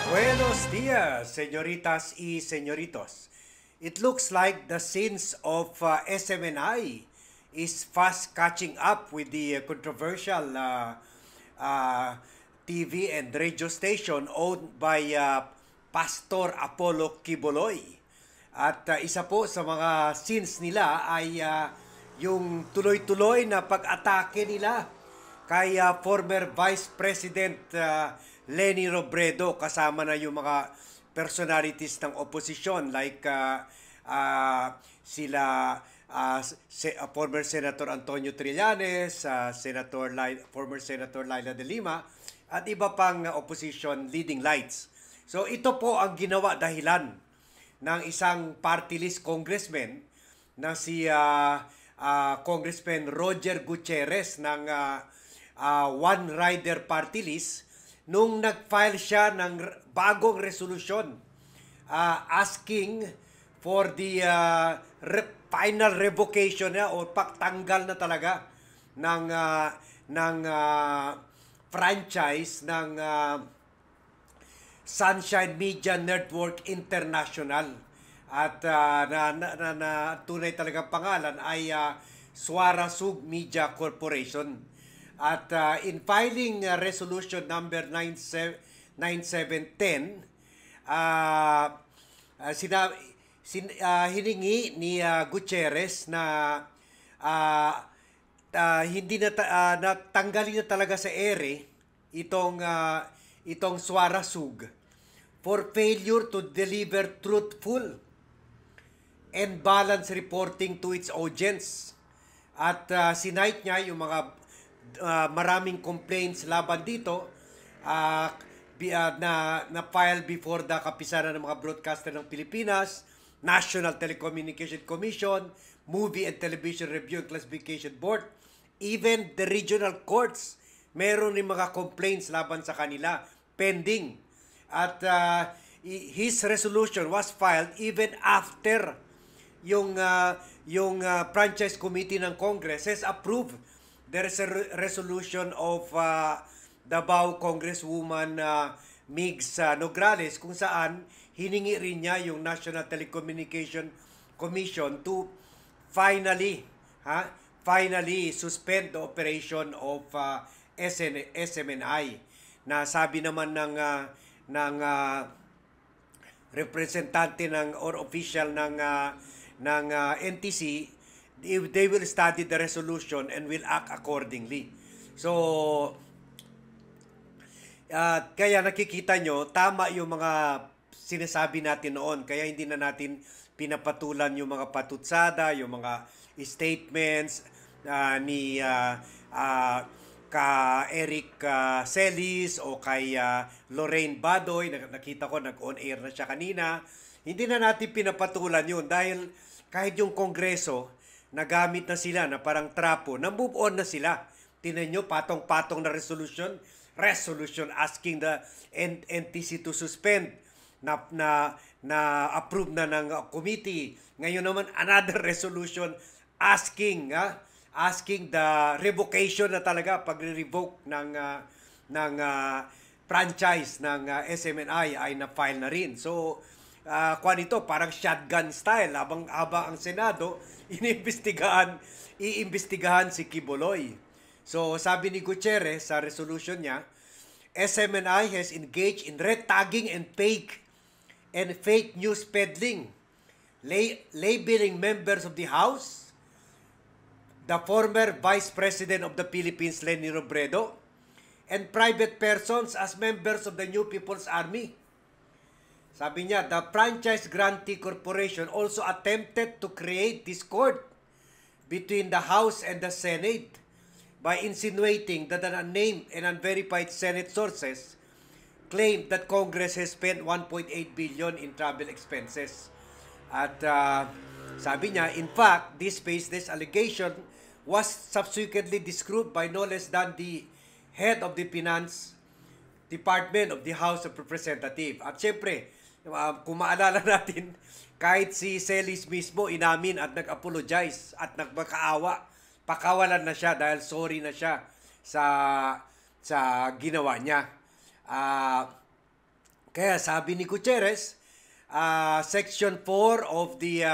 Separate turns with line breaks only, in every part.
Buenos dias, señoritas y señoritos. It looks like the sins of SMNI is fast catching up with the controversial uh, TV and radio station owned by Pastor Apollo Quiboloy. At isa po sa mga sins nila ay yung tuloy-tuloy na pag-atake nila kay former Vice President Leni Robredo, kasama na yung mga personalities ng opposition like former Senator Antonio Trillanes, former Senator Laila de Lima, at iba pang opposition leading lights. So ito po ang ginawa dahilan ng isang party list congressman na si Congressman Roger Gutierrez ng One Rider Party List nung nag-file siya ng bagong resolusyon asking for the final revocation na o pagtanggal na talaga ng franchise ng Sunshine Media Network International. At na tunay talagang pangalan ay Suara Sug Media Corporation. At in filing resolution number 9710, hiningi ni Gutierrez na hindi natanggalin na talaga sa ere itong Suara Sug for failure to deliver truthful and balanced reporting to its audience. At sinight niya yung mga maraming complaints laban dito na file before the Kapisanan ng mga Broadcaster ng Pilipinas, National Telecommunication Commission, Movie and Television Review and Classification Board, even the regional courts, meron rin mga complaints laban sa kanila pending. At his resolution was filed even after yung franchise committee ng Congress has approved the resolution of Davao Congresswoman Migs Nograles, kung saan hiningi rin niya yung National Telecommunication Commission to finally suspend the operation of SMNI. Na sabi naman ng representante or official ng NTC, they will study the resolution and will act accordingly. So, kaya nakikita nyo, tama yung mga sinasabi natin noon. Kaya hindi na natin pinapatulan yung mga patutsada, yung mga statements ni ka Eric Celis o kay Lorraine Badoy. Nakita ko, nag-on-air na siya kanina. Hindi na natin pinapatulan yun dahil kahit yung Kongreso, nagamit na sila na parang trapo, na-move on na sila. Tinan nyo, patong-patong na resolution asking the NTC to suspend na approve na ng committee. Ngayon naman, another resolution asking the revocation na talaga, pag-revoke ng franchise ng SMNI ay na-file na rin. So, ito, parang shotgun style. Habang ang Senado, iimbestigahan si Quiboloy. So, sabi ni Gutierrez sa resolution niya, SMNI has engaged in red tagging and fake news peddling, labeling members of the House, the former Vice President of the Philippines, Leni Robredo, and private persons as members of the New People's Army. Sabi niya, the Franchise Grantee Corporation also attempted to create discord between the House and the Senate by insinuating that unnamed and unverified Senate sources claimed that Congress has spent 1.8 billion in travel expenses. At sabi niya, in fact, this allegation was subsequently disproved by no less than the head of the Finance Department of the House of Representatives. At syempre, kung maalala natin, kahit si Celis mismo inamin at nag-apologize at nagmakaawa, pakawalan na siya dahil sorry na siya sa ginawa niya. Kaya sabi ni Gutierrez, Section 4 of the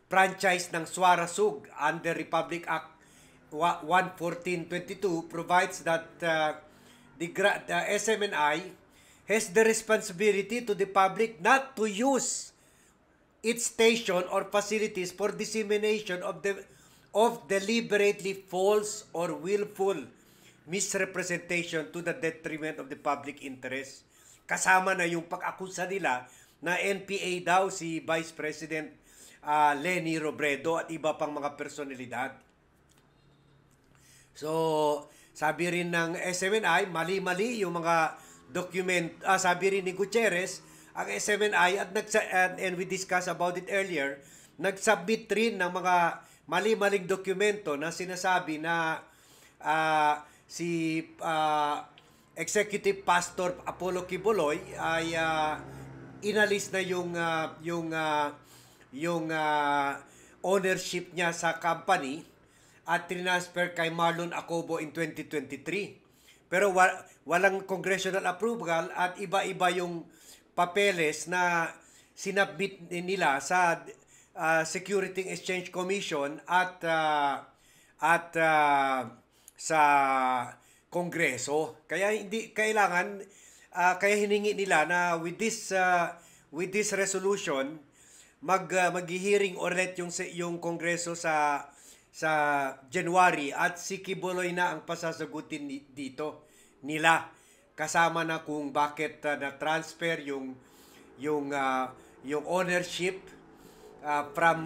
franchise ng Suarasug under Republic Act 11422 provides that the SMNI has the responsibility to the public not to use its station or facilities for dissemination of deliberately false or willful misrepresentation to the detriment of the public interest. Kasama na yung pag-akusa nila na NPA daw si Vice President Leni Robredo at iba pang mga personalidad. So, sabi rin ng SMNI, mali-mali yung mga sabi rin ni Gutierrez, ang SMNI and we discussed about it earlier, nag-submit rin ng mga mali-maling dokumento na sinasabi na si Executive Pastor Apollo Quiboloy ay inalis na yung ownership niya sa company at transfer kay Marlon Acobo in 2023. Pero walang congressional approval at iba-iba yung papeles na sinabit nila sa Security and Exchange Commission at sa Kongreso. Kaya hindi kailangan kaya hiningi nila na with this resolution mag-hearing ulit yung Kongreso sa January at si Quiboloy na ang pasasagutin dito nila, kasama na kung bakit na-transfer yung ownership from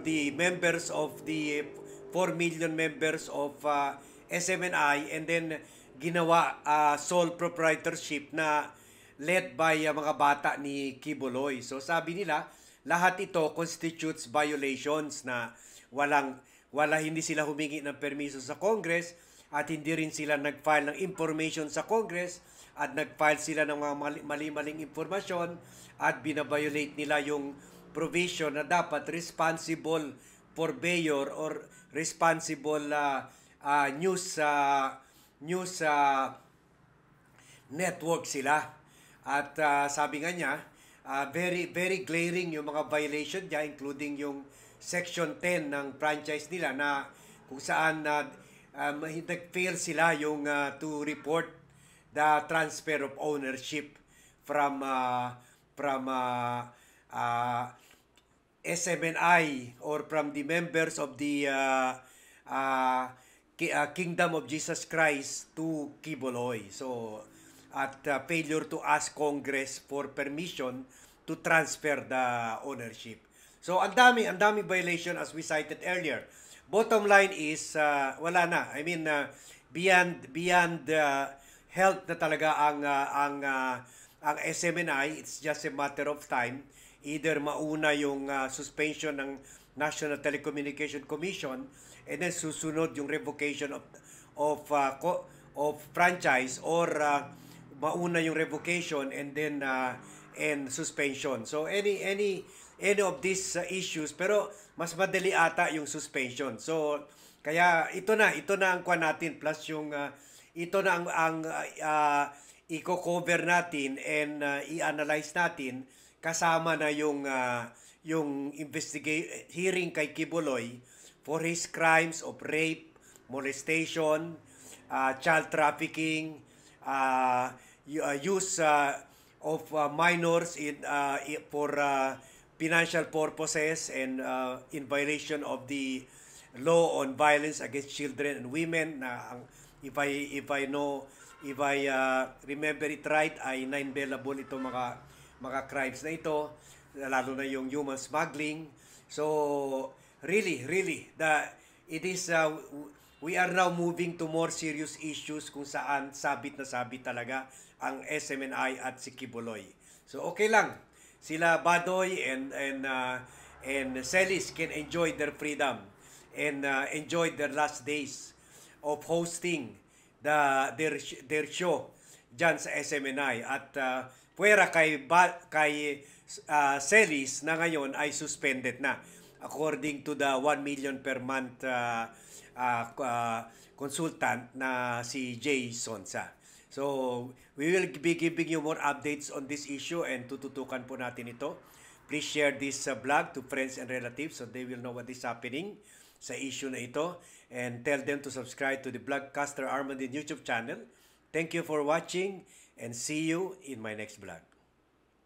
the members of the 4 million members of SMNI and then ginawa sole proprietorship na led by mga bata ni Quiboloy. So sabi nila, lahat ito constitutes violations na hindi sila humingi ng permiso sa Congress at hindi rin sila nag-file ng information sa Congress at nag-file sila ng mga mali-maling informasyon at binabiolate nila yung provision na dapat responsible purveyor or responsible news network sila. At sabi nga niya, very very glaring yung mga violation niya, including yung Section 10 ng franchise nila na kung saan nag-fail sila yung to report the transfer of ownership from SMNI or from the members of the Kingdom of Jesus Christ to Quiboloy. So at failure to ask Congress for permission to transfer the ownership. So ang dami violation as we cited earlier. Bottom line is wala na. I mean beyond health na talaga ang SMNI. It's just a matter of time. Either mauna yung suspension ng National Telecommunication Commission and then susunod yung revocation of franchise or mauna yung revocation and then and suspension. So any of these issues, pero mas madali ata yung suspension. So kaya ito na ang kuha natin plus yung ito na ang i-cover natin and i-analyze natin kasama na yung hearing kay Quiboloy for his crimes of rape, molestation, child trafficking, use of minors for financial purposes and in violation of the law on violence against children and women na if I remember it right ay 9 bailable ito mga crimes na ito, lalo na yung human smuggling. So really it is we are now moving to more serious issues kung saan sabit talaga ang SMNI at si Quiboloy. So okay lang, sila Badoy and Celis can enjoy their freedom and enjoy their last days of hosting their show dyan sa SMNI at puwera kay Celis na ngayon ay suspended na according to the 1 million per month consultant na si Jay Sonsa. So, we will be giving you more updates on this issue and tututukan po natin ito. Please share this vlog to friends and relatives so they will know what is happening sa issue na ito. And tell them to subscribe to the Vlogcaster Armandin YouTube channel. Thank you for watching and see you in my next vlog.